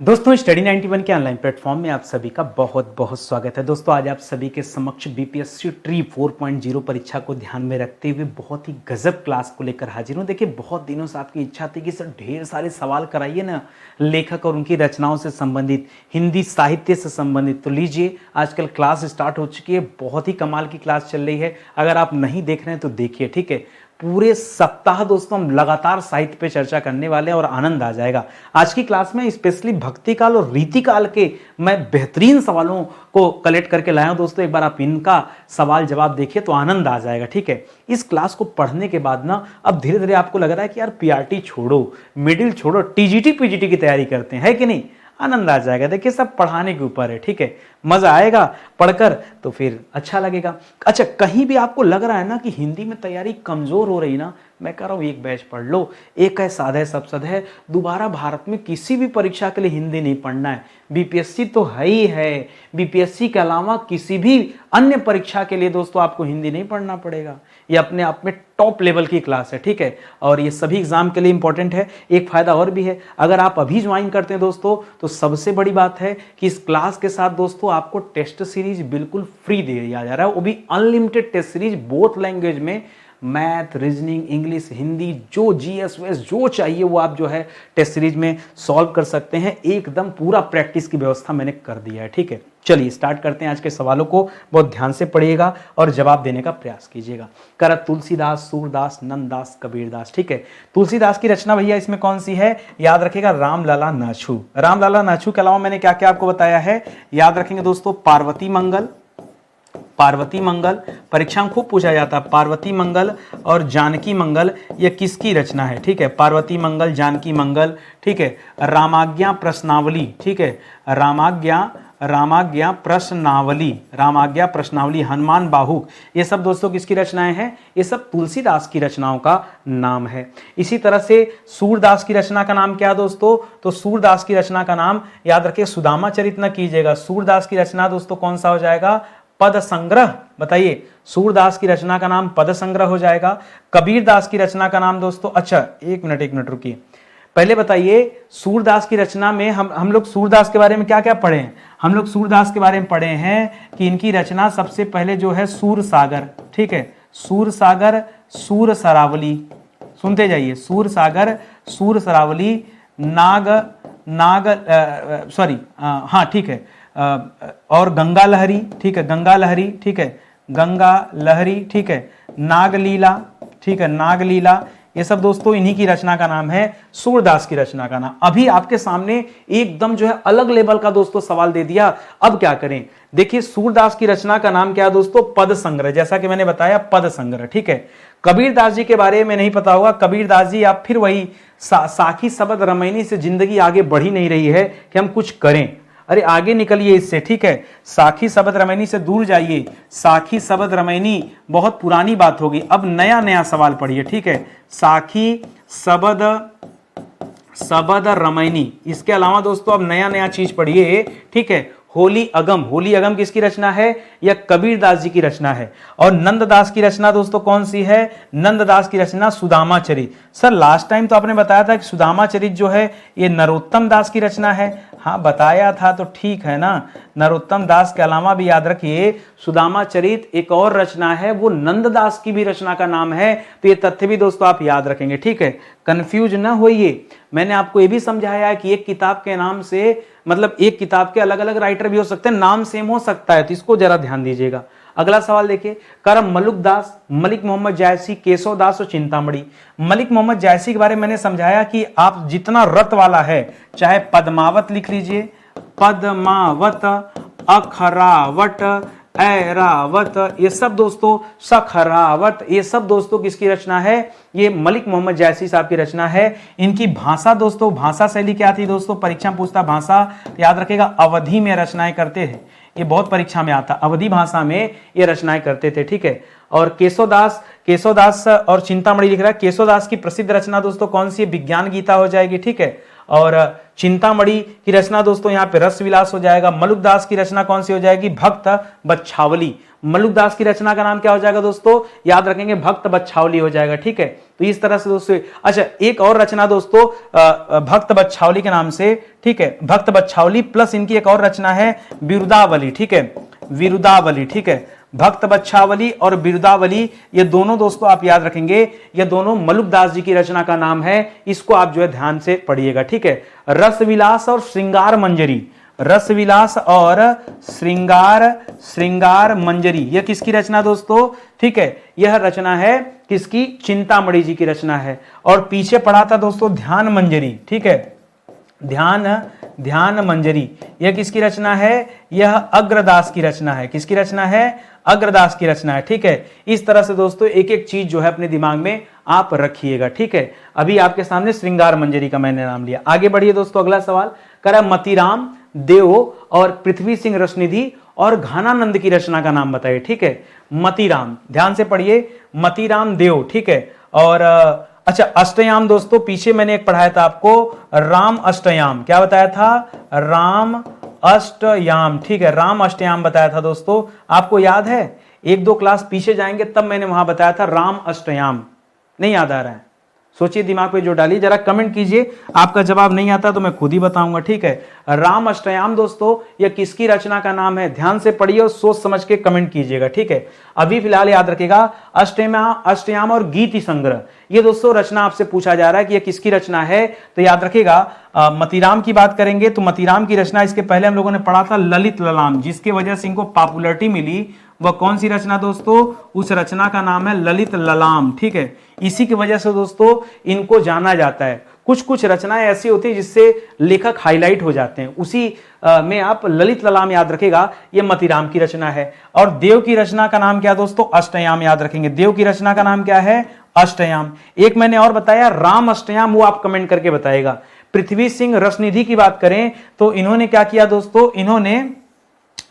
दोस्तों स्टडी 91 के online platform में आप सभी का बहुत बहुत स्वागत है। दोस्तों आज आप सभी के समक्ष बीपीएससी ट्री 4.0 परीक्षा को ध्यान में रखते हुए बहुत ही गजब क्लास को लेकर हाजिर हूँ। देखिए बहुत दिनों से आपकी इच्छा थी कि सर ढेर सारे सवाल कराइए ना लेखक और उनकी रचनाओं से संबंधित, हिंदी साहित्य से संबंधित। तो लीजिए आजकल क्लास स्टार्ट हो चुकी है, बहुत ही कमाल की क्लास चल रही है। अगर आप नहीं देख रहे हैं तो देखिए, ठीक है। पूरे सप्ताह दोस्तों हम लगातार साहित्य पे चर्चा करने वाले हैं और आनंद आ जाएगा। आज की क्लास में स्पेशली भक्ति काल और रीति काल के मैं बेहतरीन सवालों को कलेक्ट करके लाया हूं दोस्तों। एक बार आप इनका सवाल जवाब देखिए तो आनंद आ जाएगा, ठीक है। इस क्लास को पढ़ने के बाद ना अब धीरे धीरे आपको लग रहा है कि यार पीआरटी छोड़ो, मिडिल छोड़ो, टीजीटी पीजीटी की तैयारी करते हैं, है कि नहीं। आनंद आ जाएगा। देखिए सब पढ़ाने के ऊपर है, ठीक है। मजा आएगा पढ़कर तो फिर अच्छा लगेगा। अच्छा कहीं भी आपको लग रहा है ना कि हिंदी में तैयारी कमजोर हो रही ना, मैं कह रहा हूं एक बैच पढ़ लो। एक है साध है सब सद है। दोबारा भारत में किसी भी परीक्षा के लिए हिंदी नहीं पढ़ना है। बीपीएससी तो है ही है, बीपीएससी के अलावा किसी भी अन्य परीक्षा के लिए दोस्तों आपको हिंदी नहीं पढ़ना पड़ेगा। ये अपने आप में टॉप लेवल की क्लास है, ठीक है। और ये सभी एग्जाम के लिए इंपॉर्टेंट है। एक फायदा और भी है, अगर आप अभी ज्वाइन करते हैं दोस्तों तो सबसे बड़ी बात है कि इस क्लास के साथ दोस्तों आपको टेस्ट सीरीज बिल्कुल फ्री दे दिया जा रहा है, वो भी unlimited test series both language में। मैथ, रीजनिंग, इंग्लिश, हिंदी, जो जीएस वेस जो चाहिए वो आप जो है टेस्ट सीरीज में सॉल्व कर सकते हैं। एकदम पूरा प्रैक्टिस की व्यवस्था मैंने कर दिया है, ठीक है। चलिए स्टार्ट करते हैं आज के सवालों को। बहुत ध्यान से पढ़िएगा और जवाब देने का प्रयास कीजिएगा। कर तुलसीदास, सूरदास, नंददास, कबीरदास, ठीक है। तुलसीदास की रचना भैया इसमें कौन सी है, याद रखिएगा रामलाला नाछू। रामलाला नाछू के अलावा मैंने क्या क्या आपको बताया है, याद रखेंगे दोस्तों। पार्वती मंगल, पार्वती मंगल परीक्षा में खूब पूछा जाता है। पार्वती मंगल और जानकी मंगल ये किसकी रचना है, ठीक है। पार्वती मंगल, जानकी मंगल, ठीक है। रामाज्ञा प्रश्नावली, ठीक है। रामाज्ञा प्रश्नावली, रामाज्ञा प्रश्नावली, हनुमान बाहुक, ये सब दोस्तों किसकी रचनाएं हैं, ये सब तुलसीदास की रचनाओं का नाम है। इसी तरह से सूरदास की रचना का नाम क्या है दोस्तों, तो सूरदास की रचना का नाम याद रखिए सुदामा चरित न कीजिएगा। सूरदास की रचना दोस्तों कौन सा हो जाएगा, पद संग्रह। बताइए सूरदास की रचना का नाम पद संग्रह हो जाएगा। कबीरदास की रचना का नाम दोस्तों, अच्छा एक मिनट रुकिए, पहले बताइए सूरदास की रचना में हम लोग सूरदास के बारे में क्या क्या पढ़े हैं। हम लोग सूरदास के बारे में पढ़े हैं कि इनकी रचना सबसे पहले जो है सूर सागर, ठीक है। सूर सागर, सूर सरावली, सुनते जाइए। सूर सागर, सूर सरावली, हाँ ठीक है, और गंगा लहरी, ठीक है। गंगा लहरी, ठीक है। गंगा लहरी, ठीक है। नागलीला, ठीक है। नागलीला, ये सब दोस्तों इन्हीं की रचना का नाम है, सूरदास की रचना का नाम। अभी आपके सामने एकदम जो है अलग लेवल का दोस्तों सवाल दे दिया। अब क्या करें, देखिए सूरदास की रचना का नाम क्या है दोस्तों, पद संग्रह, जैसा कि मैंने बताया पद संग्रह, ठीक है। कबीरदास जी के बारे में नहीं पता होगा। कबीरदास जी आप फिर वही साखी सबद रमैनी से जिंदगी आगे बढ़ ही नहीं रही है कि हम कुछ करें। अरे आगे निकलिए इससे, ठीक है। साखी सबद रमैनी से दूर जाइए। साखी सबद रमैनी बहुत पुरानी बात होगी, अब नया नया सवाल पढ़िए, ठीक है। साखी सबद रमैनी, इसके अलावा दोस्तों अब नया नया चीज पढ़िए, ठीक है। होली अगम, होली अगम किसकी रचना है, यह कबीरदास जी की रचना है। और नंददास की रचना दोस्तों कौन सी है, नंददास की रचना सुदामा चरित। सर लास्ट टाइम तो आपने बताया था कि सुदामा चरित जो है ये नरोत्तम दास की रचना है। हाँ बताया था तो ठीक है ना। नरोत्तम दास के अलावा भी याद रखिए सुदामा चरित एक और रचना है, वो नंददास की भी रचना का नाम है। तो ये तथ्य भी दोस्तों आप याद रखेंगे, ठीक है। कंफ्यूज ना होइए। मैंने आपको ये भी समझाया है कि एक किताब के नाम से मतलब एक किताब के अलग अलग राइटर भी हो सकते हैं, नाम सेम हो सकता है, तो इसको जरा ध्यान दीजिएगा। अगला सवाल देखिए, करम मलुकदास, मलिक मोहम्मद जायसी, केशव दास और चिंतामणि। मलिक मोहम्मद जायसी के बारे में मैंने समझाया कि आप जितना रत वाला है, चाहे पद्मावत लिख लीजिए, पद्मावत, अखरावट, ऐरावत, ये सब दोस्तों, सखरावत, ये सब दोस्तों किसकी रचना है, ये मलिक मोहम्मद जायसी साहब की रचना है। इनकी भाषा दोस्तों, भाषा शैली क्या थी दोस्तों, परीक्षा में पूछता भाषा, तो याद रखिएगा अवधि में रचनाएं करते थे। ये बहुत परीक्षा में आता, अवधि भाषा में ये रचनाएं करते थे, ठीक है। और केशवदास और चिंतामणि लिख रहा है। केशवदास की प्रसिद्ध रचना दोस्तों कौन सी है, विज्ञान गीता हो जाएगी, ठीक है। और चिंतामणि की रचना दोस्तों यहाँ पे रस विलास हो जाएगा। मलुकदास की रचना कौन सी हो जाएगी, भक्त बच्छावली। मलुकदास की रचना का नाम क्या हो जाएगा दोस्तों, याद रखेंगे भक्त बच्छावली हो जाएगा। ठीक है, तो इस तरह से दोस्तों, अच्छा एक और रचना दोस्तों भक्त बच्छावली के नाम से, ठीक है, भक्त बच्छावली प्लस इनकी एक और रचना है बिरुदावली। ठीक है, विरुदावली। ठीक है, भक्त बच्छावली और बिरुदावली, ये दोनों दोस्तों आप याद रखेंगे, ये दोनों मलुकदास जी की रचना का नाम है। इसको आप जो है ध्यान से पढ़िएगा। ठीक है, रसविलास और श्रृंगार मंजरी, रसविलास और श्रृंगार मंजरी, यह किसकी रचना दोस्तों, ठीक है, यह रचना है किसकी, चिंतामणि जी की रचना है। और पीछे पढ़ा था दोस्तों ध्यान मंजरी। ठीक है, ध्यान मंजरी, यह किसकी रचना है, यह अग्रदास की रचना है। किसकी रचना है, अग्रदास की रचना है। ठीक है, इस तरह से दोस्तों एक एक चीज जो है अपने दिमाग में आप रखिएगा। ठीक है, अभी आपके सामने श्रृंगार मंजरी का मैंने नाम लिया। आगे बढ़िए दोस्तों, अगला सवाल करा मतीराम देव और पृथ्वी सिंह रसनिधि और घानानंद की रचना का नाम बताइए। ठीक है, मतीराम, ध्यान से पढ़िए, मतीराम देव। ठीक है, और अच्छा अष्टयाम दोस्तों, पीछे मैंने एक पढ़ाया था आपको, राम अष्टयाम, क्या बताया था, राम अष्टयाम। ठीक है, राम अष्टयाम बताया था दोस्तों, आपको याद है, एक दो क्लास पीछे जाएंगे तब मैंने वहां बताया था राम अष्टयाम, नहीं याद आ रहा है, सोचिए दिमाग पे जो डालिए, जरा कमेंट कीजिए, आपका जवाब नहीं आता तो मैं खुद ही बताऊंगा। ठीक है, राम अष्टयाम दोस्तों यह किसकी रचना का नाम है, ध्यान से पढ़िए और सोच समझ के कमेंट कीजिएगा। ठीक है, अभी फिलहाल याद रखिएगा अष्टयाम और गीति संग्रह, ये दोस्तों रचना आपसे पूछा जा रहा है कि यह किसकी रचना है, तो याद रखिएगा मतीराम की बात करेंगे तो मतीराम की रचना, इसके पहले हम लोगों ने पढ़ा था ललित ललाम, जिसकी वजह से इनको पॉपुलैरिटी मिली, वह कौन सी रचना दोस्तों, उस रचना का नाम है ललित ललाम। ठीक है, इसी की वजह से दोस्तों इनको जाना जाता है। कुछ कुछ रचनाएं ऐसी होती है जिससे लेखक हाईलाइट हो जाते हैं, उसी में आप ललित ललाम याद रखेगा, यह मतीराम की रचना है। और देव की रचना का नाम क्या दोस्तों, अष्टयाम, याद रखेंगे, देव की रचना का नाम क्या है, अष्टयाम। एक मैंने और बताया राम अष्टयाम, वो आप कमेंट करके बताएगा। पृथ्वी सिंह रसनिधि की बात करें तो इन्होंने क्या किया दोस्तों, इन्होंने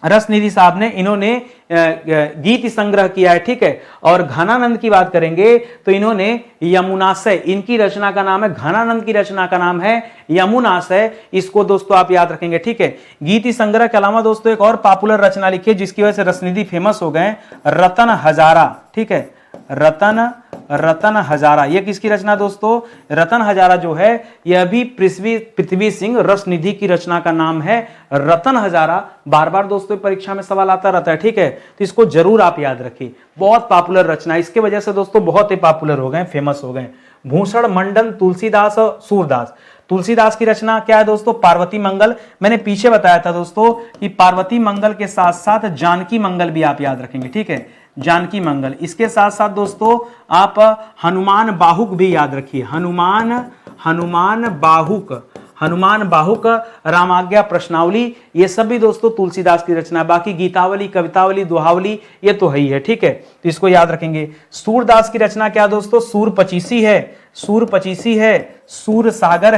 रसनिधि साहब ने, इन्होंने गीत संग्रह किया है। ठीक है, और घनानंद की बात करेंगे तो इन्होंने यमुनाशय, इनकी रचना का नाम है, घनानंद की रचना का नाम है यमुनाशय, इसको दोस्तों आप याद रखेंगे। ठीक है, गीति संग्रह के अलावा दोस्तों एक और पॉपुलर रचना लिखी है जिसकी वजह से रसनिधि फेमस हो गए, रतन हजारा। ठीक है, रतन हजारा, यह किसकी रचना दोस्तों, रतन हजारा जो है यह भी पृथ्वी सिंह रसनिधि की रचना का नाम है रतन हजारा। बार बार दोस्तों परीक्षा में सवाल आता रहता है। ठीक है, तो इसको जरूर आप याद रखिए, बहुत पॉपुलर रचना, इसके वजह से दोस्तों बहुत ही पॉपुलर हो गए, फेमस हो गए। भूषण मंडन तुलसीदास और सूरदास, तुलसीदास की रचना क्या है दोस्तों, पार्वती मंगल। मैंने पीछे बताया था दोस्तों कि पार्वती मंगल के साथ साथ जानकी मंगल भी आप याद रखेंगे। ठीक है, जानकी मंगल, इसके साथ साथ दोस्तों आप हनुमान बाहुक भी याद रखिए, हनुमान बाहुक, रामाज्ञा प्रश्नावली, ये सब भी दोस्तों तुलसीदास की रचना। बाकी गीतावली, कवितावली, दोहावली ये तो है ही है। ठीक है, तो इसको याद रखेंगे। सूरदास की रचना क्या दोस्तों, सूर पचीसी है, सूर सागर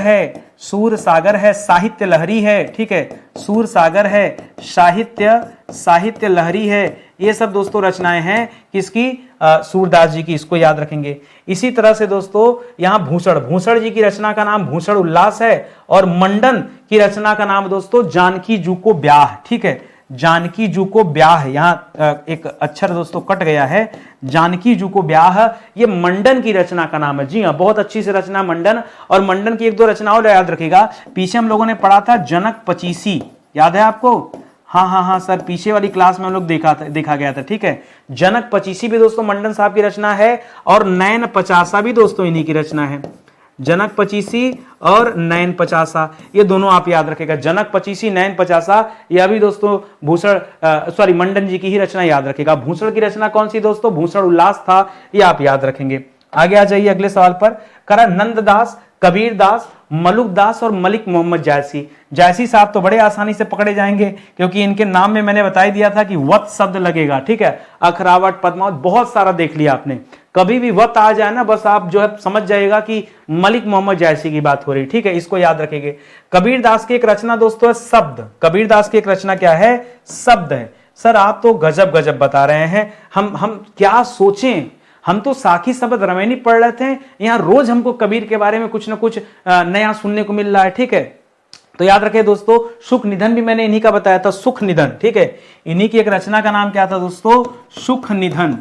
है, साहित्य लहरी है। ठीक है, सूर सागर है, साहित्य लहरी है, ये सब दोस्तों रचनाएं हैं किसकी, सूरदास जी की, इसको याद रखेंगे। इसी तरह से दोस्तों यहां भूषण जी की रचना का नाम भूषण उल्लास है, और मंडन की रचना का नाम दोस्तों जानकी जू को ब्याह। ठीक है, जानकी जू को ब्याह, यहां एक अक्षर दोस्तों कट गया है, जानकी जू को ब्याह, ये मंडन की रचना का नाम है। जी हाँ, बहुत अच्छी से रचना मंडन, और मंडन की एक दो रचना और याद रखिएगा। पीछे हम लोगों ने पढ़ा था जनक पचीसी, याद है आपको, हाँ सर, पीछे वाली क्लास में हम लोग देखा गया था। ठीक है, जनक पचीसी भी दोस्तों मंडन साहब की रचना है, और नयन पचासा भी दोस्तों इन्हीं की रचना है। जनक पचीसी और नयन पचासा, ये दोनों आप याद रखेगा, जनक पचीसी, नयन पचासा, यह भी दोस्तों मंडन जी की ही रचना याद रखेगा। भूषण की रचना कौन सी दोस्तों, भूषण उल्लास था, ये आप याद रखेंगे। आगे आ जाइए अगले सवाल पर, करा नंददास, कबीरदास, मलुकदास और मलिक मोहम्मद जायसी साहब तो बड़े आसानी से पकड़े जाएंगे, क्योंकि इनके नाम में मैंने बता दिया था कि वत शब्द लगेगा। ठीक है, अखरावट, पद्मावत, बहुत सारा देख लिया आपने, कभी भी वत आ जाए ना बस आप जो है समझ जाएगा कि मलिक मोहम्मद जायसी की बात हो रही। ठीक है, इसको याद रखेंगे। कबीरदास की एक रचना दोस्तों है शब्द, कबीरदास की एक रचना क्या है, शब्द है। सर आप तो गजब बता रहे हैं, हम क्या सोचें, हम तो साखी शब्द रमैनी पढ़ रहे थे, यहाँ रोज हमको कबीर के बारे में कुछ ना कुछ नया सुनने को मिल रहा है। ठीक है, तो याद रखें दोस्तों, सुख निधन भी मैंने इन्हीं का बताया था, सुख निधन, ठीक है। इन्हीं की एक रचना का नाम क्या था दोस्तों, सुख निधन,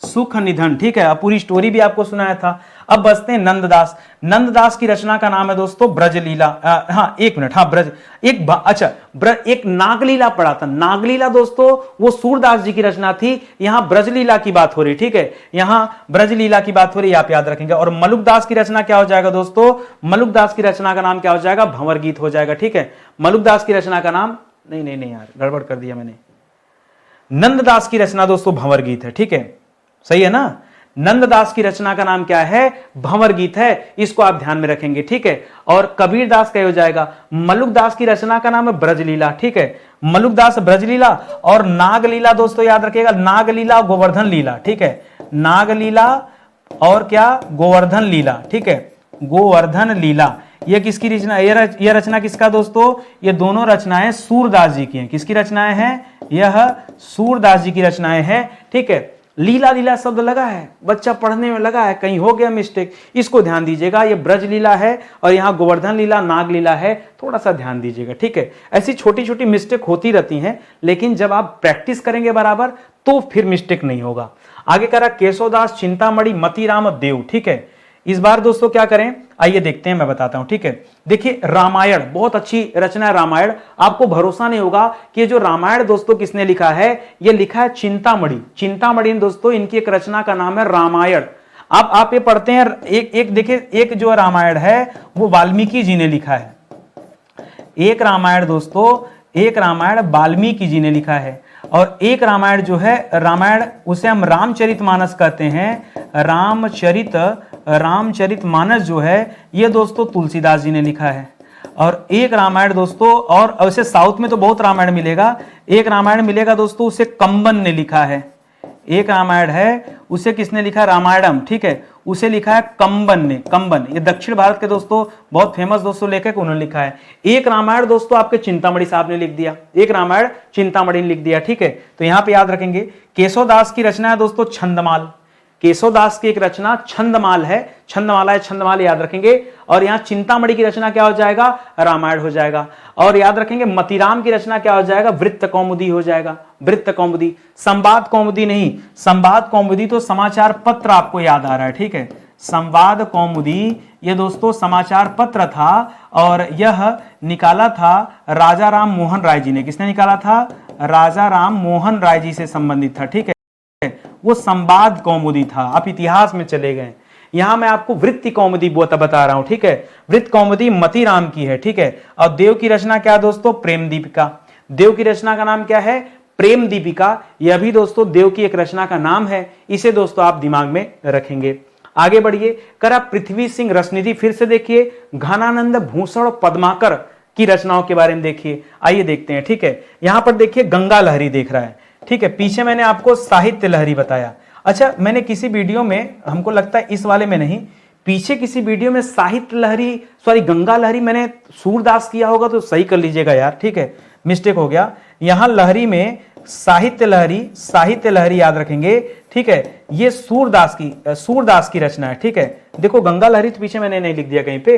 सुख निधन, ठीक है। अब पूरी स्टोरी भी आपको सुनाया था। अब बचते हैं नंददास। नंददास की रचना का नाम है दोस्तों ब्रजलीला। हाँ एक मिनट, हाँ ब्रज, एक नागलीला पढ़ा था। नागलीला दोस्तों वो सूरदास जी की रचना थी, यहां ब्रजलीला की बात हो रही, ठीक है, यहां ब्रजलीला की बात हो रही, आप याद रखेंगे। और मलुकदास की रचना क्या हो जाएगा दोस्तों, मलुकदास की रचना का नाम क्या हो जाएगा, भंवर गीत हो जाएगा, ठीक है। मलुकदास की रचना का नाम, नहीं यार गड़बड़ कर दिया मैंने, नंददास की रचना दोस्तों भंवर गीत है, ठीक है, सही है ना। नंददास की रचना का नाम क्या है, भंवर गीत है, इसको आप ध्यान में रखेंगे, ठीक है। और कबीरदास का हो जाएगा, मलुकदास की रचना का नाम है ब्रजलीला, ठीक है, मलुकदास ब्रजलीला। और नागलीला दोस्तों याद रखिएगा, नागलीला गोवर्धन लीला, ठीक है, नागलीला और क्या, गोवर्धन लीला, ठीक है, गोवर्धन लीला। यह किसकी रचना, यह रचना किसका दोस्तों, ये दोनों रचनाएं सूरदास जी की हैं। किसकी रचनाएं हैं, यह सूरदास जी की रचनाएं हैं, ठीक है। लीला लीला शब्द लगा है, बच्चा पढ़ने में लगा है, कहीं हो गया मिस्टेक, इसको ध्यान दीजिएगा। ये ब्रज लीला है और यहाँ गोवर्धन लीला, नाग लीला है, थोड़ा सा ध्यान दीजिएगा, ठीक है। ऐसी छोटी छोटी मिस्टेक होती रहती हैं, लेकिन जब आप प्रैक्टिस करेंगे बराबर तो फिर मिस्टेक नहीं होगा। आगे करा केशवदास चिंतामणि मतीराम देव, ठीक है। इस बार दोस्तों क्या करें, आइए देखते हैं, मैं बताता हूं, ठीक है। देखिए रामायण बहुत अच्छी रचना है रामायण। आपको भरोसा नहीं होगा कि ये जो रामायण दोस्तों किसने लिखा है, ये लिखा है चिंतामणि। चिंतामणि दोस्तों इनकी एक रचना का नाम है रामायण। आप ये पढ़ते हैं, एक देखिए, एक जो रामायण है वो वाल्मीकि जी ने लिखा है। एक रामायण दोस्तों, एक रामायण वाल्मीकि जी ने लिखा है, और एक रामायण जो है, रामायण उसे हम रामचरितमानस कहते हैं। रामचरितमानस जो है ये दोस्तों तुलसीदास जी ने लिखा है। और एक रामायण दोस्तों, और वैसे साउथ में तो बहुत रामायण मिलेगा, एक रामायण मिलेगा दोस्तों उसे कंबन ने लिखा है। एक रामायण है उसे किसने लिखा, रामायणम, ठीक है, उसे लिखा है कंबन ने। कंबन ये दक्षिण भारत के दोस्तों बहुत फेमस दोस्तों लेखक, उन्होंने लिखा है। एक रामायण दोस्तों आपके चिंतामणि साहब ने लिख दिया, एक रामायण चिंतामणि ने लिख दिया, ठीक है। तो यहां पे याद रखेंगे केशवदास की रचना है दोस्तों छंदमाल। केशवदास की एक रचना छंदमाल है, छंदमाला है, छंदमाल याद रखेंगे। और यहां चिंतामणि की रचना क्या हो जाएगा, रामायण हो जाएगा। और याद रखेंगे मतीराम की रचना क्या हो जाएगा, वृत्त कौमुदी हो जाएगा, वृत्त कौमुदी। संवाद कौमुदी नहीं, संवाद कौमुदी तो समाचार पत्र आपको याद आ रहा है, ठीक है। संवाद कौमुदी ये दोस्तों समाचार पत्र था, और यह निकाला था राजा राम मोहन राय जी ने। किसने निकाला था, राजा राम मोहन राय जी से संबंधित था, ठीक है, वो संवाद कौमुदी था। आप इतिहास में चले गए, यहां मैं आपको वृत्ति कौमुदी बता रहा हूं, ठीक है। वृत्त कौमुदी मतीराम की है, ठीक है। और देव की रचना क्या दोस्तों, प्रेम दीपिका। देव की रचना का नाम क्या है, प्रेम दीपिका। यह भी दोस्तों देव की एक रचना का नाम है, इसे दोस्तों आप दिमाग में रखेंगे। आगे बढ़िए, करा पृथ्वी सिंह रसनिधि, फिर से देखिए घनानंद भूषण पद्माकर की रचनाओं के बारे में देखिए। आइए देखते हैं, ठीक है। यहां पर देखिए गंगा लहरी देख रहा है, ठीक है। पीछे मैंने आपको साहित्य लहरी बताया। अच्छा, मैंने किसी वीडियो में, हमको लगता है इस वाले में नहीं, पीछे किसी वीडियो में साहित्य लहरी, सॉरी गंगा लहरी मैंने सूरदास किया होगा तो सही कर लीजिएगा यार, ठीक है, मिस्टेक हो गया। यहां लहरी में साहित्य लहरी याद रखेंगे, ठीक है। ये सूरदास की रचना है, ठीक है। देखो गंगा लहरी तो पीछे मैंने नहीं लिख दिया कहीं पे,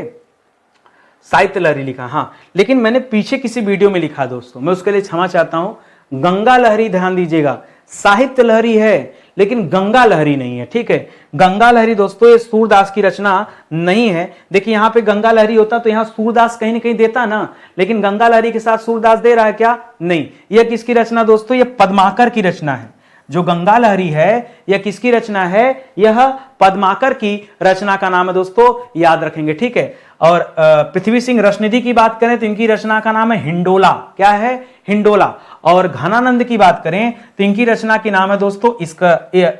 साहित्य लहरी लिखा, हाँ, लेकिन मैंने पीछे किसी वीडियो में लिखा दोस्तों, मैं उसके लिए क्षमा चाहता हूं। गंगा लहरी ध्यान दीजिएगा, साहित्य लहरी है लेकिन गंगा लहरी नहीं है, ठीक है। गंगा लहरी दोस्तों ये सूरदास की रचना नहीं है। देखिए यहां पे गंगा लहरी होता तो यहां सूरदास कहीं ना कहीं देता ना, लेकिन गंगा लहरी के साथ सूरदास दे रहा है क्या, नहीं। यह किसकी रचना दोस्तों, यह पद्माकर की रचना है। जो गंगा लहरी है यह किसकी रचना है, यह पद्माकर की रचना का नाम है दोस्तों, याद रखेंगे, ठीक है। और पृथ्वी सिंह रसनिधि की बात करें तो इनकी रचना का नाम है हिंडोला। क्या है, हिंडोला। और घनानंद की बात करें तो इनकी रचना की नाम है दोस्तों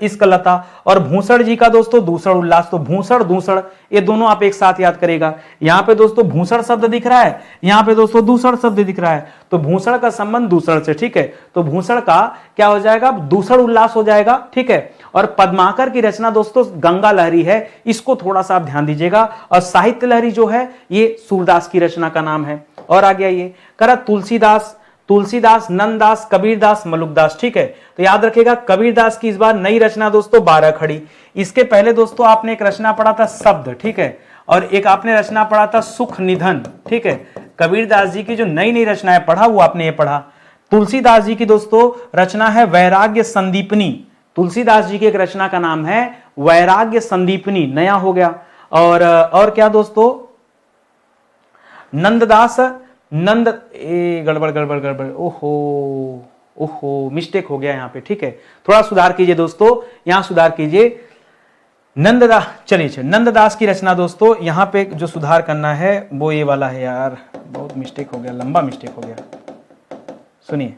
इस्कलता। और भूषण जी का दोस्तों दूसर उल्लास। तो भूषण दूसर ये दोनों आप एक साथ याद करेगा। यहां पे दोस्तों भूषण शब्द दिख रहा है, यहां पे दोस्तों दूसर शब्द दिख रहा है, तो भूषण का संबंध दूसर से, ठीक है। तो भूषण का क्या हो जाएगा, दूसर उल्लास हो जाएगा, ठीक है। और पद्माकर की रचना दोस्तों गंगा लहरी है, इसको थोड़ा सा आप ध्यान दीजिएगा। और साहित्य लहरी जो है ये सूरदास की रचना का नाम है। और आगे आइए, करा तुलसीदास, नंददास, कबीरदास, मलुकदास, ठीक है। तो याद रखिएगा कबीरदास की इस बार नई रचना दोस्तों 12 खड़ी। इसके पहले दोस्तों आपने एक रचना पढ़ा था शब्द, ठीक है। और एक आपने रचना पढ़ा था सुख निधन, ठीक है। कबीरदास जी की जो नई नई रचनाएं पढ़ा वो आपने ये पढ़ा। तुलसीदास जी की दोस्तों रचना है वैराग्य संदीपनी। तुलसीदास जी की एक रचना का नाम है वैराग्य संदीपनी, नया हो गया। और क्या दोस्तों, नंददास नंद गड़बड़ गड़बड़ गड़बड़, ओहो ओहो मिस्टेक हो गया यहाँ पे, ठीक है। थोड़ा सुधार कीजिए दोस्तों, यहां सुधार कीजिए। नंददास, चलिए नंददास की रचना दोस्तों, यहां पे जो सुधार करना है वो ये वाला है यार, बहुत मिस्टेक हो गया, लंबा मिस्टेक हो गया। सुनिए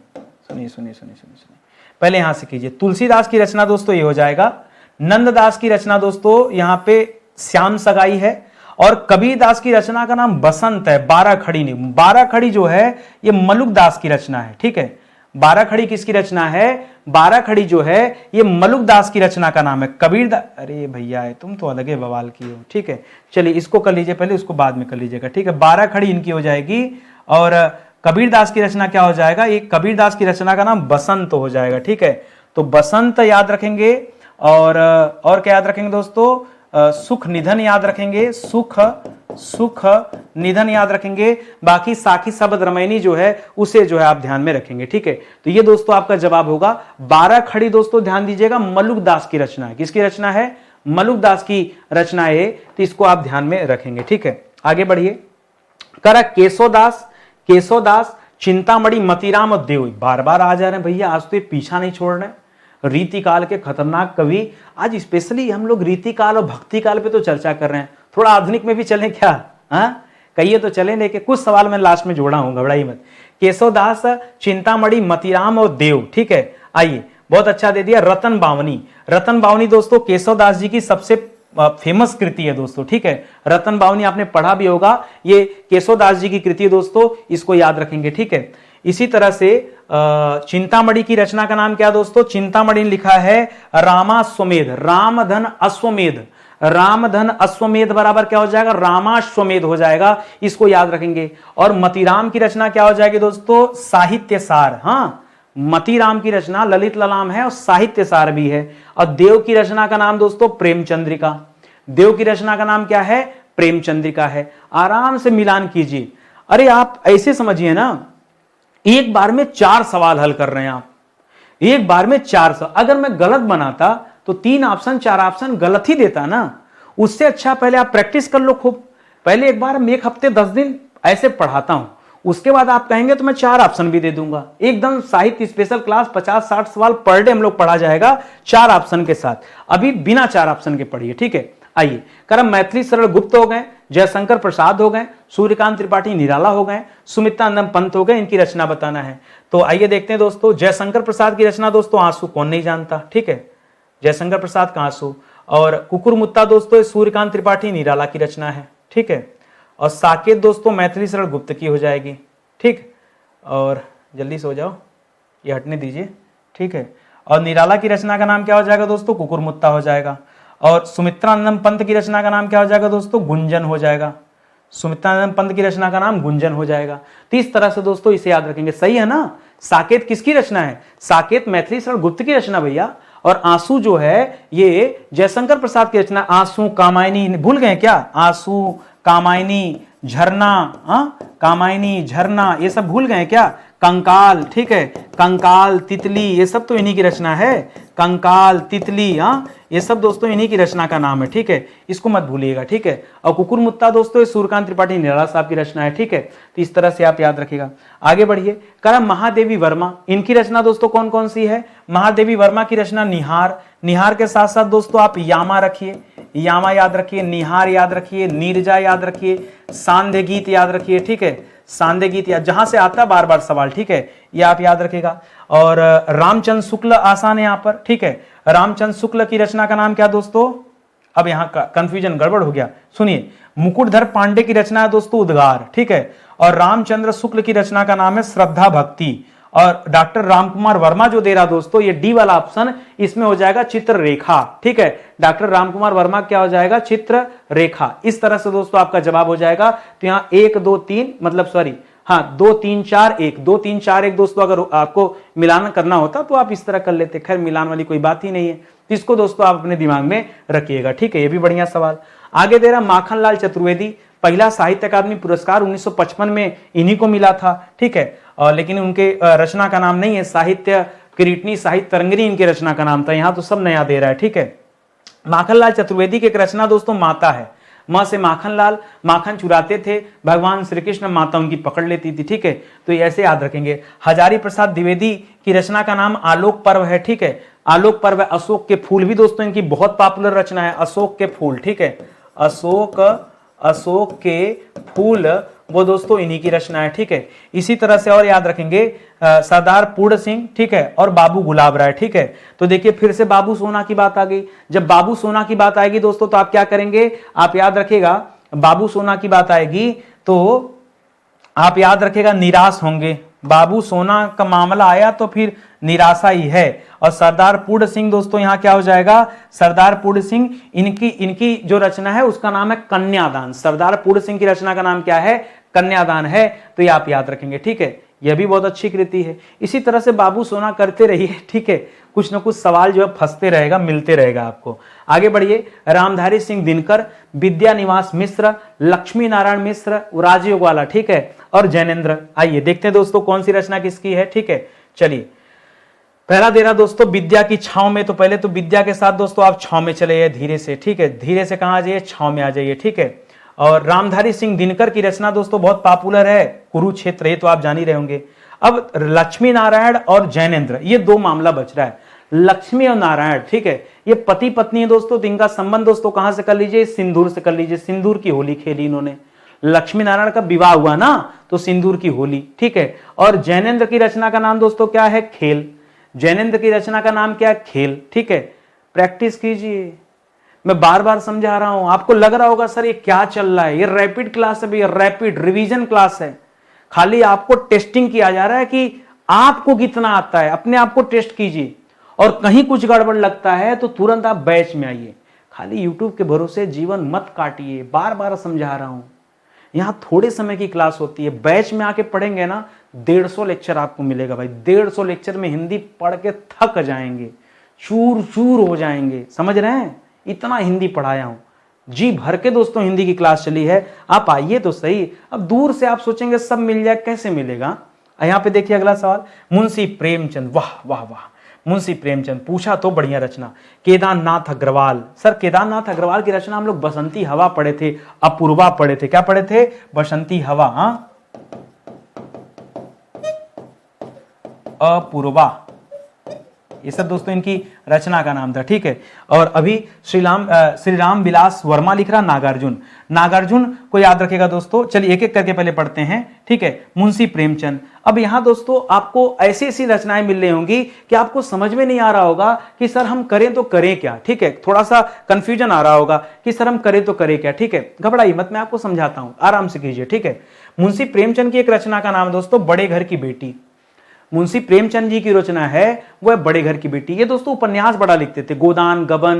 सुनिए सुनिए सुनिए सुनिए, पहले यहां से कीजिए। तुलसीदास की रचना दोस्तों ये हो जाएगा। नंददास की रचना दोस्तों यहां पे श्याम सगाई है। और कबीरदास की रचना का नाम बसंत है, 12 खड़ी नहीं। 12 खड़ी जो है ये मलुकदास की रचना है, ठीक है। 12 खड़ी किसकी रचना है? 12 खड़ी जो है ये मलुकदास की रचना का नाम है। कबीरदास, अरे भैया है तुम तो अलग है बवाल की हो, ठीक है। चलिए इसको कर लीजिए पहले, उसको बाद में कर लीजिएगा, ठीक है। 12 खड़ी इनकी हो जाएगी। और कबीरदास की रचना क्या हो जाएगा? एक कबीरदास की रचना का नाम बसंत हो जाएगा, ठीक है। तो बसंत याद रखेंगे। और क्या याद रखेंगे दोस्तों? सुख निधन याद रखेंगे, सुख निधन याद रखेंगे। बाकी साखी शब्द रमैनी जो है उसे जो है आप ध्यान में रखेंगे, ठीक है। तो ये दोस्तों आपका जवाब होगा। 12 खड़ी दोस्तों ध्यान दीजिएगा, मलुकदास की रचना है। किसकी रचना है? मलुकदास की रचना है, तो इसको आप ध्यान में रखेंगे, ठीक है। आगे बढ़िए। करा केशवदास चिंतामणि मतीराम और देव, बार बार आ जा रहे हैं भैया, आज तो ये पीछा नहीं छोड़ रहे। रीतिकाल के खतरनाक कवि, आज स्पेशली हम लोग रीतिकाल और भक्ति काल पे तो चर्चा कर रहे हैं, थोड़ा आधुनिक में भी चलें क्या? हाँ कहिए तो चलें, लेके कुछ सवाल मैं लास्ट में जोड़ा हूं, घबराइए मत। केशवदास चिंतामणि मतीराम और देव, ठीक है। आइए, बहुत अच्छा दे दिया। रतन बावनी दोस्तों केशवदास जी की सबसे फेमस कृति है दोस्तों, ठीक है। रतन बावनी आपने पढ़ा भी होगा, ये केशवदास जी की कृति है दोस्तों, इसको याद रखेंगे, ठीक है। इसी तरह से चिंतामणि की रचना का नाम क्या दोस्तों? चिंतामणि लिखा है रामाश्वमेध, रामधन अश्वमेध बराबर क्या हो जाएगा? रामाश्वमेध हो जाएगा, इसको याद रखेंगे। और मतीराम की रचना क्या हो जाएगी दोस्तों? साहित्य सार। हाँ, मतीराम की रचना ललित ललाम है और साहित्य सार भी है। और देव की रचना का नाम दोस्तों प्रेमचंद्रिका। देव की रचना का नाम क्या है? प्रेमचंद्रिका है। आराम से मिलान कीजिए। अरे आप ऐसे समझिए ना, एक बार में 4 सवाल हल कर रहे हैं आप, एक बार में 4 सवाल। अगर मैं गलत बनाता तो 3 ऑप्शन 4 ऑप्शन गलत ही देता ना। उससे अच्छा पहले आप प्रैक्टिस कर लो खूब। पहले एक बार मैं 1 हफ्ते 10 दिन ऐसे पढ़ाता हूं, उसके बाद आप कहेंगे तो मैं 4 ऑप्शन भी दे दूंगा। एकदम साहित्य स्पेशल क्लास 50-60 सवाल पर डे हम लोग पढ़ा जाएगा 4 ऑप्शन के साथ। अभी बिना 4 ऑप्शन के पढ़िए, ठीक है। आइए, करम मैथिली सरल गुप्त हो गए, जयशंकर प्रसाद हो गए, सूर्यकांत त्रिपाठी निराला हो गए, सुमित्रानंदन पंत हो गए, इनकी रचना बताना है। तो आइए देखते हैं दोस्तों, जयशंकर प्रसाद की रचना दोस्तों आंसू, कौन नहीं जानता, ठीक है। जयशंकर प्रसाद का आंसू। और कुकुरमुत्ता दोस्तों सूर्यकांत त्रिपाठी निराला की रचना है, ठीक है। और साकेत दोस्तों मैथिली सरल गुप्त की हो जाएगी, ठीक। और जल्दी से हो जाओ, ये हटने दीजिए, ठीक है। और निराला की रचना का नाम क्या हो जाएगा दोस्तों? कुकुरमुत्ता हो जाएगा। और सुमित्रानंदन पंत की रचना का नाम क्या हो जाएगा दोस्तों? गुंजन हो जाएगा। सुमित्रानंदन पंत की रचना का नाम गुंजन हो जाएगा। तो इस तरह से दोस्तों इसे याद रखेंगे, सही है ना। साकेत किसकी रचना है? साकेत मैथिली सरल गुप्त की रचना भैया। और आंसू जो है ये जयशंकर प्रसाद की रचना। आंसू कामायनी भूल गए क्या? आंसू कामायनी झरना, कामायनी झरना, ये सब भूल गए क्या? कंकाल, ठीक है। कंकाल तितली, ये सब तो इन्हीं की रचना है। कंकाल तितली, ये सब दोस्तों इन्हीं की रचना का नाम है, ठीक है। इसको मत भूलिएगा, ठीक है। और कुकुरमुत्ता दोस्तों सूर्यकांत त्रिपाठी निराला साहब की रचना है, ठीक है। तो इस तरह से आप याद रखिएगा। आगे बढ़िए। करम महादेवी वर्मा, इनकी रचना दोस्तों कौन कौन सी है? महादेवी वर्मा की रचना निहार। निहार के साथ साथ दोस्तों आप यामा रखिए, यामा याद रखिए, निहार याद रखिए, नीरजा याद रखिए, सांध्य गीत याद रखिए, ठीक है। सांध्य गीत याद, जहां से आता बार बार सवाल, ठीक है, ये आप याद रखेगा। और रामचंद्र शुक्ल आसान है यहां पर, ठीक है। रामचंद्र शुक्ल की रचना का नाम क्या दोस्तों? अब यहां का कंफ्यूजन गड़बड़ हो गया, सुनिए। मुकुटधर पांडे की रचना है दोस्तों उद्गार, ठीक है। और रामचंद्र शुक्ल की रचना का नाम है श्रद्धा भक्ति। और डॉक्टर रामकुमार वर्मा जो दे रहा दोस्तों, ये डी वाला ऑप्शन, इसमें हो जाएगा चित्र रेखा, ठीक है। डॉक्टर रामकुमार वर्मा क्या हो जाएगा? चित्र रेखा। इस तरह से दोस्तों आपका जवाब हो जाएगा। तो यहाँ 1 2 3 मतलब सॉरी, हाँ 2 3 4 1, 2 3 4 1 दोस्तों अगर आपको मिलान करना होता तो आप इस तरह कर लेते। खैर मिलान वाली कोई बात ही नहीं है, इसको दोस्तों आप अपने दिमाग में रखिएगा, ठीक है। ये भी बढ़िया सवाल। आगे दे रहा माखनलाल चतुर्वेदी, पहला साहित्य अकादमी पुरस्कार 1955 में इन्हीं को मिला था, ठीक है। लेकिन उनके रचना का नाम नहीं है, साहित्य किरीटनी, साहित्य तरंगिणी इनकी रचना का नाम था। यहां तो सब नया दे रहा है, ठीक है। माखनलाल चतुर्वेदी की एक रचना दोस्तों माता है। मां से माखनलाल माखन चुराते थे, भगवान श्री कृष्ण माता उनकी पकड़ लेती थी, ठीक है। तो ये ऐसे याद रखेंगे। हजारी प्रसाद द्विवेदी की रचना का नाम आलोक पर्व है, ठीक है। आलोक पर्व। अशोक के फूल भी दोस्तों इनकी बहुत पॉपुलर रचना है, अशोक के फूल, ठीक है। अशोक के फूल वो दोस्तों इन्हीं की रचना है, ठीक है। इसी तरह से और याद रखेंगे सरदार पूर्ण सिंह, ठीक है, और बाबू गुलाब राय, ठीक है। तो देखिए फिर से बाबू सोना की बात आ गई। जब बाबू सोना की बात आएगी दोस्तों तो आप क्या करेंगे, आप याद रखिएगा, बाबू सोना की बात आएगी तो आप याद रखिएगा निराश होंगे। बाबू सोना का मामला आया तो फिर निराशा ही है। और सरदार पूर्ण सिंह दोस्तों यहां क्या हो जाएगा, सरदार पूर्ण सिंह इनकी जो रचना है उसका नाम है कन्यादान। सरदार पूर्ण सिंह की रचना का नाम क्या है, कन्यादान है। तो ये आप याद रखेंगे, ठीक है। यह भी बहुत अच्छी कृति है। इसी तरह से बाबू सोना करते रहिए, ठीक है। कुछ ना कुछ सवाल जो है फंसते रहेगा, मिलते रहेगा आपको। आगे बढ़िए। रामधारी सिंह दिनकर, विद्या निवास मिश्र, लक्ष्मी नारायण मिश्र, राजयोग वाला, ठीक है, और जैनेन्द्र। आइए देखते हैं दोस्तों कौन सी रचना किसकी है, ठीक है। चलिए पहला दे रहा दोस्तों विद्या की छांव में। तो पहले तो विद्या के साथ दोस्तों आप छांव में चले जाइए धीरे से, ठीक है। धीरे से कहां आ जाइए, छांव में आ जाइए, ठीक है। और रामधारी सिंह दिनकर की रचना दोस्तों बहुत पॉपुलर है, कुरुक्षेत्र, ये तो आप जान ही रहे होंगे। अब लक्ष्मी नारायण और जैनेन्द्र, ये दो मामला बच रहा है। लक्ष्मी और नारायण, ठीक है, ये पति पत्नी है दोस्तों। तो इनका संबंध दोस्तों कहां से कर लीजिए, सिंदूर से कर लीजिए। सिंदूर की होली खेली इन्होंने। लक्ष्मी नारायण का विवाह हुआ ना, तो सिंदूर की होली, ठीक है। और जैनेन्द्र की रचना का नाम दोस्तों क्या है, खेल। जैनेन्द्र की रचना का नाम क्या है, खेल, ठीक है। प्रैक्टिस कीजिए, मैं बार बार समझा रहा हूं। आपको लग रहा होगा सर ये क्या चल रहा है, ये रैपिड क्लास है भैया, रैपिड रिवीजन क्लास है। खाली आपको टेस्टिंग किया जा रहा है कि आपको कितना आता है, अपने आप को टेस्ट कीजिए। और कहीं कुछ गड़बड़ लगता है तो तुरंत आप बैच में आइए। खाली यूट्यूब के भरोसे जीवन मत काटिए, बार बार समझा रहा हूं। यहां थोड़े समय की क्लास होती है, बैच में आके पढ़ेंगे ना 150 लेक्चर आपको मिलेगा भाई। 150 लेक्चर में हिंदी पढ़ के थक जाएंगे, चूर चूर हो जाएंगे, समझ रहे हैं। इतना हिंदी पढ़ाया हूं, जी भर के दोस्तों हिंदी की क्लास चली है। आप आइए तो सही। अब दूर से आप सोचेंगे सब मिल जाए, कैसे मिलेगा। यहां पे देखिए अगला सवाल, मुंशी प्रेमचंद, वाह वाह वाह। मुंशी प्रेमचंद पूछा तो बढ़िया रचना। केदारनाथ अग्रवाल, सर केदारनाथ अग्रवाल की रचना हम लोग बसंती हवा पढ़े थे, अपूर्वा पढ़े थे। क्या पढ़े थे, बसंती हवा, हाँ, अपूर्वा, ये सब दोस्तों इनकी रचना का नाम था, ठीक है। और अभी श्री राम विलास वर्मा लिख रहा नागार्जुन। नागार्जुन को याद रखेगा दोस्तों। चलिए एक एक करके पहले पढ़ते हैं, ठीक है। मुंशी प्रेमचंद। अब यहां दोस्तों आपको ऐसी ऐसी रचनाएं मिल रही होंगी कि आपको समझ में नहीं आ रहा होगा कि सर हम करें तो करें क्या, ठीक है। थोड़ा सा कंफ्यूजन आ रहा होगा कि सर हम करें तो करें क्या, ठीक है। घबराइए मत, मैं आपको समझाता हूं, आराम से कीजिए, ठीक है। मुंशी प्रेमचंद की एक रचना का नाम दोस्तों बड़े घर की बेटी। मुंशी प्रेमचंद जी की रचना है वह बड़े घर की बेटी। ये दोस्तों उपन्यास बड़ा लिखते थे, गोदान, गबन,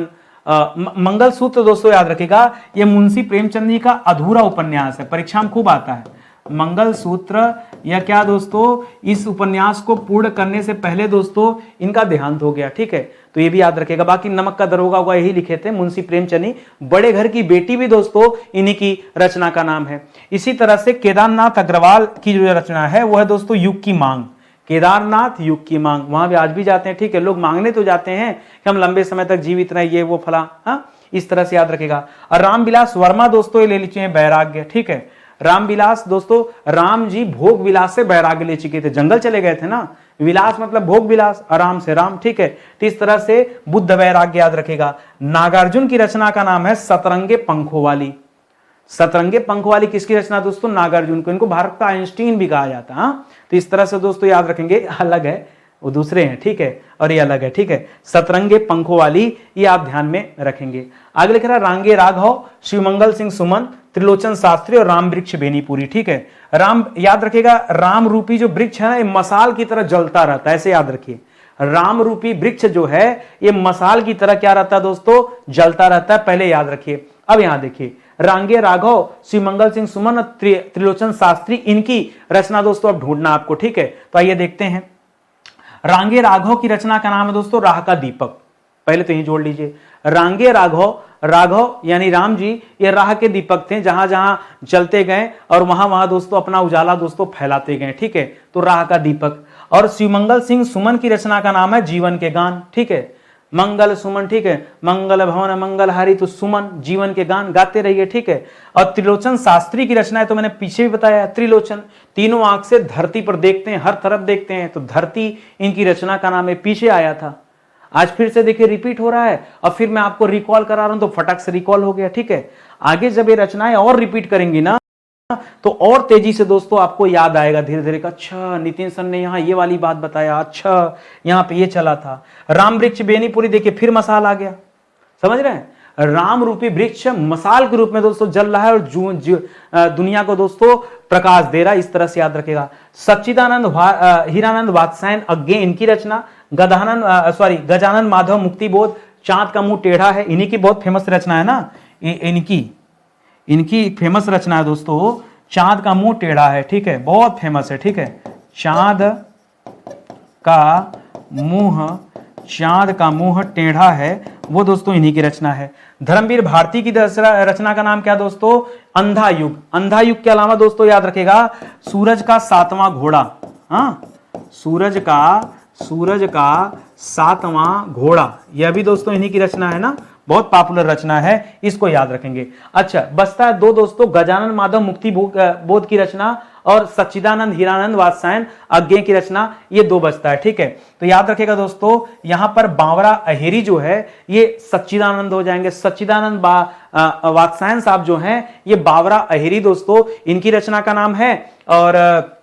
मंगलसूत्र दोस्तों याद रखेगा। ये मुंशी प्रेमचंद जी का अधूरा उपन्यास है, परीक्षा में खूब आता है। मंगलसूत्र या क्या दोस्तों, इस उपन्यास को पूर्ण करने से पहले दोस्तों इनका देहांत हो गया, ठीक है। तो ये भी याद रखेगा। बाकी नमक का दरोगा हुआ यही लिखे थे मुंशी प्रेमचंद। बड़े घर की बेटी भी दोस्तों इन्हीं की रचना का नाम है। इसी तरह से केदारनाथ अग्रवाल की जो रचना है वह है दोस्तों युग की मांग। केदारनाथ युग की मांग, वहां भी आज भी जाते हैं, ठीक है। लोग मांगने तो जाते हैं कि हम लंबे समय तक जीवित रहे, ये वो फला, हाँ, इस तरह से याद रखेगा। और रामविलास वर्मा दोस्तों ये ले लीजिए वैराग्य, ठीक है। रामविलास दोस्तों, राम जी भोग विलास से वैराग्य ले चुके थे, जंगल चले गए थे ना। विलास मतलब भोग विलास, आराम से राम, ठीक है। तो इस तरह से बुद्ध वैराग्य याद रखेगा। नागार्जुन की रचना का नाम है सतरंगे पंखों वाली। सतरंगे पंख वाली किसकी रचना दोस्तों, नागार्जुन को। इनको भारत का आइंस्टीन भी कहा जाता है, हाँ। तो इस तरह से दोस्तों याद रखेंगे, अलग है वो दूसरे हैं, ठीक है, और ये अलग है, ठीक है। सतरंगे पंखों वाली ये आप ध्यान में रखेंगे। आगे लिख रहा है रांगे राघव, शिवमंगल सिंह सुमन, त्रिलोचन शास्त्री और राम वृक्ष बेनीपुरी, ठीक है। राम याद रखेगा, राम रूपी जो वृक्ष है ना ये मसाल की तरह जलता रहता है, ऐसे याद रखिए। राम रूपी वृक्ष जो है ये मसाल की तरह क्या रहता है दोस्तों, जलता रहता है, पहले याद रखिए। अब यहां देखिए, रांगे राघव, शिवमंगल सिंह सुमन और त्रिलोचन शास्त्री, इनकी रचना दोस्तों अब ढूंढना आपको, ठीक है। तो आइए देखते हैं। रांगे राघव की रचना का नाम है दोस्तों राह का दीपक। पहले तो यही जोड़ लीजिए, रांगे राघव राघव यानी राम जी ये राह के दीपक थे, जहां जहां चलते गए और वहां वहां दोस्तों अपना उजाला दोस्तों फैलाते गए, ठीक है, तो राह का दीपक। और शिवमंगल सिंह सुमन की रचना का नाम है जीवन के गान, ठीक है, मंगल सुमन, ठीक है, मंगल भवन मंगल हारी, तो सुमन जीवन के गान गाते रहिए, ठीक है। और त्रिलोचन शास्त्री की रचना है, तो मैंने पीछे भी बताया, त्रिलोचन तीनों आंख से धरती पर देखते हैं, हर तरफ देखते हैं, तो धरती इनकी रचना का नाम है, पीछे आया था, आज फिर से देखिए रिपीट हो रहा है, और फिर मैं आपको रिकॉल करा रहा हूं तो फटक से रिकॉल हो गया, ठीक है। आगे जब ये रचनाएं और रिपीट करेंगी ना तो और तेजी से दोस्तों आपको याद आएगा धीरे धीरे का, अच्छा नितिन सर ने यहाँ ये वाली बात बताया, अच्छा यहाँ पे ये चला था। राम वृक्ष बेनीपुरी, देखिए फिर मसाल आ गया, समझ रहे हैं, राम रूपी वृक्ष मसाल के रूप में दोस्तों जल रहा है और दुनिया को दोस्तों प्रकाश दे रहा है, इस तरह से याद रखेगा। सच्चिदानंद हीरानंद वात्सायन अज्ञे इनकी रचना, गजानन माधव मुक्तिबोध, चांद का मुंह टेढ़ा है, इन्हीं की बहुत फेमस रचना है ना, इनकी फेमस रचना है दोस्तों, चांद का मुंह टेढ़ा है, ठीक है, बहुत फेमस है, ठीक है, चांद का मुंह टेढ़ा है, वो दोस्तों इन्हीं की रचना है। धर्मवीर भारती की रचना का नाम क्या दोस्तों, अंधा युग। अंधा युग के अलावा दोस्तों याद रखेगा सूरज का सातवां घोड़ा, हाँ, सूरज का सातवां घोड़ा, यह भी दोस्तों इन्हीं की रचना है ना, बहुत पॉपुलर रचना है, इसको याद रखेंगे। अच्छा बचता है दो दोस्तों, गजानन माधव मुक्ति बोध की रचना और सच्चिदानंद हीरानंद वात्सायन अज्ञे की रचना, ये दो बचता है, ठीक है। तो याद रखेगा दोस्तों यहां पर बावरा अहेरी जो है ये सच्चिदानंद हो जाएंगे, सच्चिदानंद वात्सायन साहब जो हैं ये बावरा अहेरी दोस्तों इनकी रचना का नाम है। और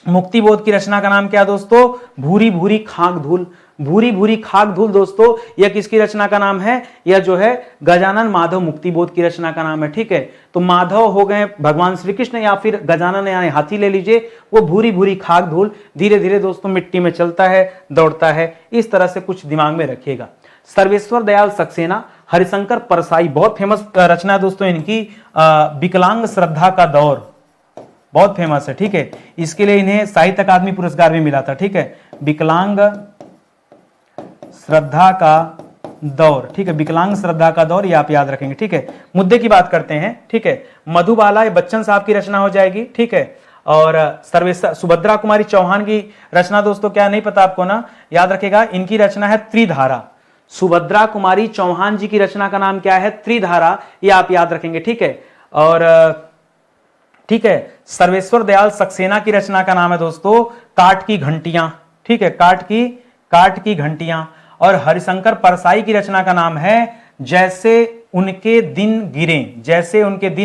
मुक्ति बोध की रचना का नाम क्या दोस्तों, भूरी भूरी खाक धूल। भूरी भूरी खाक धूल दोस्तों यह किसकी रचना का नाम है, यह जो है गजानन माधव मुक्तिबोध की रचना का नाम है, ठीक है। तो माधव हो गए भगवान श्री कृष्ण या फिर गजानन यानी हाथी ले लीजिए, वो भूरी भूरी खाक धूल धीरे धीरे दोस्तों मिट्टी में चलता है, दौड़ता है, इस तरह से कुछ दिमाग में रखिएगा। सर्वेश्वर दयाल सक्सेना, हरिशंकर परसाई, बहुत फेमस रचना है दोस्तों इनकी, विकलांग श्रद्धा का दौर, बहुत फेमस है, ठीक है, इसके लिए इन्हें साहित्य अकादमी पुरस्कार भी मिला था, ठीक है, विकलांग श्रद्धा का दौर, ठीक है, विकलांग श्रद्धा का दौर, ये आप याद रखेंगे, ठीक है। मुद्दे की बात करते हैं, ठीक है, मधुबाला बच्चन साहब की रचना हो जाएगी, ठीक है। और सुभद्रा कुमारी चौहान की रचना दोस्तों क्या नहीं पता आपको ना, याद रखेगा इनकी रचना है त्रिधारा। सुभद्रा कुमारी चौहान जी की रचना का नाम क्या है, त्रिधारा, ये आप याद रखेंगे, ठीक है। और ठीक है, सर्वेश्वर दयाल सक्सेना की रचना का नाम है दोस्तों काट की घंटियां, ठीक है, काट की घंटियां। और हरिशंकर परसाई की रचना का नाम है जैसे उनके दिन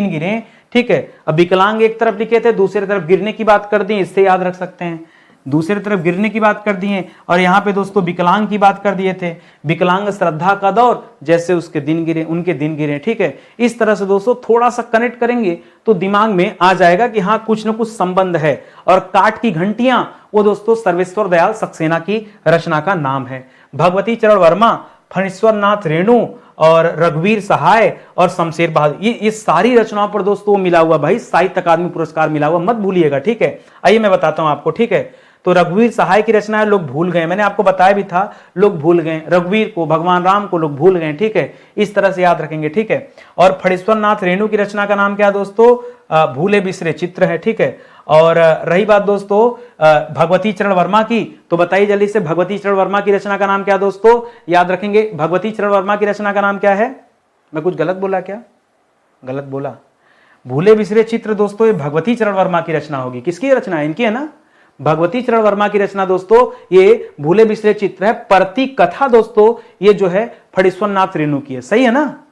गिरे, ठीक है। अब विकलांग एक तरफ लिखे थे, दूसरी तरफ गिरने की बात कर दी, इससे याद रख सकते हैं, दूसरी तरफ गिरने की बात कर दी है और यहां पे दोस्तों विकलांग की बात कर दिए थे, विकलांग श्रद्धा का दौर, जैसे उनके दिन गिरे, ठीक है। इस तरह से दोस्तों थोड़ा सा कनेक्ट करेंगे तो दिमाग में आ जाएगा कि हाँ कुछ ना कुछ संबंध है। और काट की घंटियां वो दोस्तों सर्वेश्वर दयाल सक्सेना की रचना का नाम है। भगवती चरण वर्मा, फणीश्वर नाथ रेणु और रघुवीर सहाय और शमशेर बहादुर, ये सारी रचनाओं पर दोस्तों मिला हुआ भाई साहित्य अकादमी पुरस्कार मिला हुआ, मत भूलिएगा, ठीक है। आइए मैं बताता हूं आपको, ठीक है। तो रघुवीर सहाय की रचना है लोग भूल गए, मैंने आपको बताया भी था, लोग भूल गए, रघुवीर को भगवान राम को लोग भूल गए, ठीक है, इस तरह से याद रखेंगे, ठीक है। और फणीश्वर नाथ रेणु की रचना का नाम क्या है दोस्तों, भूले बिसरे चित्र है, ठीक है। और रही बात दोस्तों भगवती चरण वर्मा की, तो बताइए जल्दी से भगवती चरण वर्मा की रचना का नाम क्या दोस्तों, याद रखेंगे भगवती चरण वर्मा की रचना का नाम क्या है। मैं कुछ गलत बोला क्या, गलत बोला, भूले बिसरे चित्र दोस्तों ये भगवती चरण वर्मा की रचना होगी, किसकी रचना है, इनकी है ना, भगवती चरण वर्मा की रचना दोस्तों ये भूले बिसरे चित्र है। प्रति कथा दोस्तों ये जो है फणीश्वर नाथ रेणु की है, सही है ना,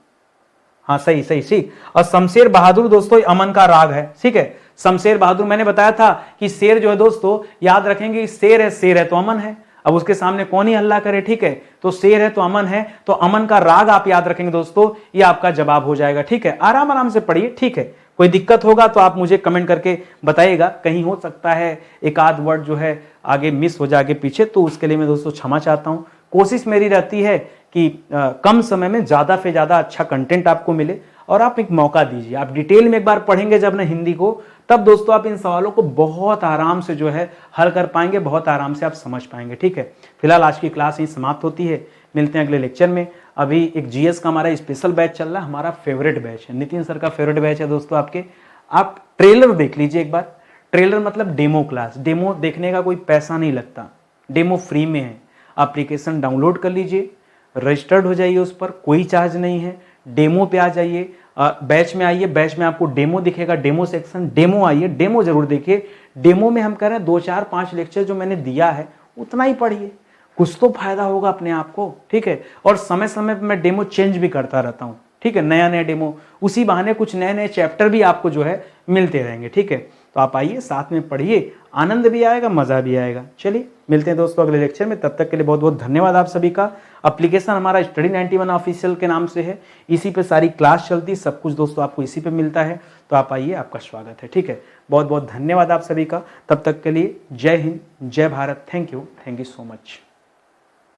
हाँ सही सही ठीक। और शमशेर बहादुर दोस्तों अमन का राग है, ठीक है। शमशेर बहादुर मैंने बताया था कि शेर जो है दोस्तों याद रखेंगे, शेर है तो अमन है, अब उसके सामने कौन ही हल्ला करे, ठीक है। तो शेर है तो अमन है, तो अमन का राग आप याद रखेंगे दोस्तों, ये आपका जवाब हो जाएगा, ठीक है। आराम आराम से पढ़िए, ठीक है। कोई दिक्कत होगा तो आप मुझे कमेंट करके बताइएगा, कहीं हो सकता है एक आध वर्ड जो है आगे मिस हो जाए आगे पीछे, तो उसके लिए मैं दोस्तों क्षमा चाहता हूं। कोशिश मेरी रहती है कि कम समय में ज्यादा से ज्यादा अच्छा कंटेंट आपको मिले और आप एक मौका दीजिए, आप डिटेल में एक बार पढ़ेंगे जब ना हिंदी को, तब दोस्तों आप इन सवालों को बहुत आराम से जो है हल कर पाएंगे, बहुत आराम से आप समझ पाएंगे, ठीक है। फिलहाल आज की क्लास यही समाप्त होती है, मिलते हैं अगले लेक्चर में। अभी एक जीएस का हमारा स्पेशल बैच चल रहा है, हमारा फेवरेट बैच है, नितिन सर का फेवरेट बैच है दोस्तों आपके। आप ट्रेलर देख लीजिए एक बार। ट्रेलर मतलब डेमो क्लास, डेमो देखने का कोई पैसा नहीं लगता, डेमो फ्री में है। एप्लीकेशन डाउनलोड कर लीजिए, रजिस्टर्ड हो जाइए, उस पर कोई चार्ज नहीं है। डेमो पे आ जाइए, बैच में आइए, बैच में आपको डेमो दिखेगा, डेमो सेक्शन, डेमो आइए, डेमो जरूर देखिए। डेमो में हम कह रहे हैं 2 4 5 लेक्चर जो मैंने दिया है उतना ही पढ़िए, कुछ तो फायदा होगा अपने आप को, ठीक है। और समय समय पर मैं डेमो चेंज भी करता रहता हूँ, ठीक है, नया नया डेमो, उसी बहाने कुछ नए नए चैप्टर भी आपको जो है मिलते रहेंगे, ठीक है। तो आप आइए, साथ में पढ़िए, आनंद भी आएगा, मज़ा भी आएगा। चलिए मिलते हैं दोस्तों अगले लेक्चर में, तब तक के लिए बहुत बहुत धन्यवाद आप सभी का। एप्लीकेशन हमारा स्टडी 91 ऑफिशियल के नाम से है, इसी पे सारी क्लास चलती, सब कुछ दोस्तों आपको इसी पे मिलता है। तो आप आइए, आपका स्वागत है, ठीक है। बहुत बहुत धन्यवाद आप सभी का, तब तक के लिए जय हिंद, जय Bharat, thank you so much.